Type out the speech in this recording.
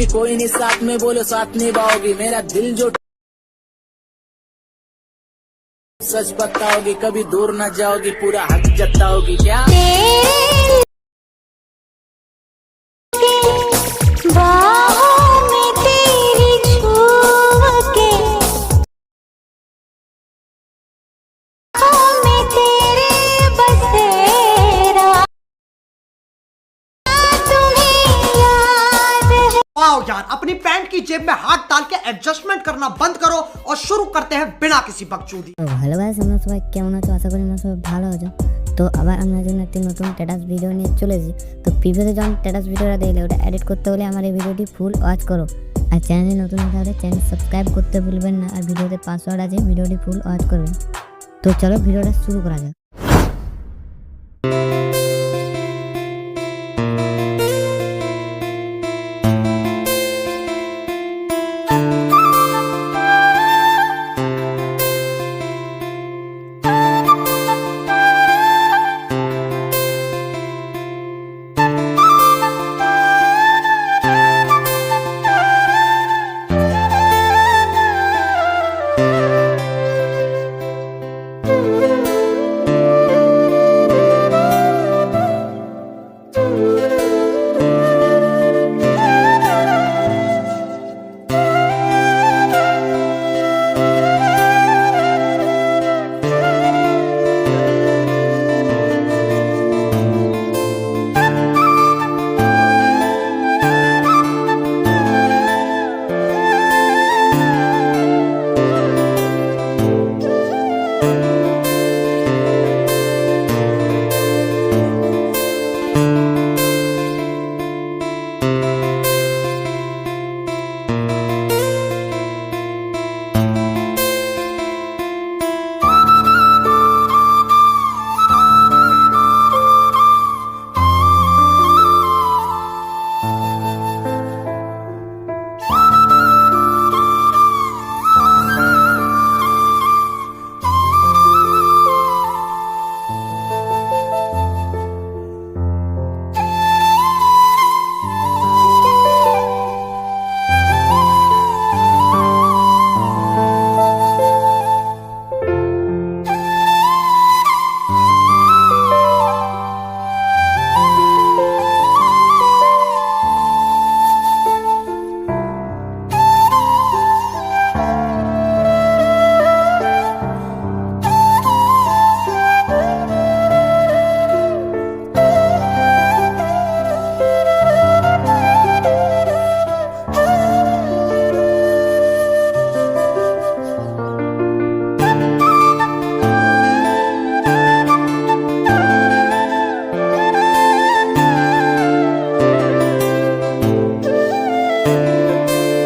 कभी कोई नहीं साथ में, बोलो साथ निभाओगी। मेरा दिल जो सच बताओगी, कभी दूर न जाओगी, पूरा हक जताओगी क्या? बाहों में तेरी छूह के, बाहों में तेरे बसेरा, तुम्हें याद है। आओ यार, अपनी पैंट की जेब में हाथ डाल के एडजस्टमेंट करना बंद करो और शुरू करते हैं बिना किसी बकचोदी। তো ভালো গাইস, আমরা সবাই কেমন আছো? আশা করি আমরা সবাই ভালো আছো। তো আবার আমরা জন্য একটি নতুন স্ট্যাটাস ভিডিও নিয়ে চলে এসেছি। তো প্রিভিয়াসে যখন স্ট্যাটাস ভিডিওটা দেখলে ওটা এডিট করতে হলে আমার এই ভিডিওটি ফুল ওয়াচ করো। আর চ্যানেলে নতুন হলে চ্যানেল সাবস্ক্রাইব করতে ভুলবেন না। আর ভিডিওতে পাসওয়ার্ড আছে, ভিডিওটি ফুল ওয়াচ করবেন। তো চলো ভিডিওটা শুরু করা যাক।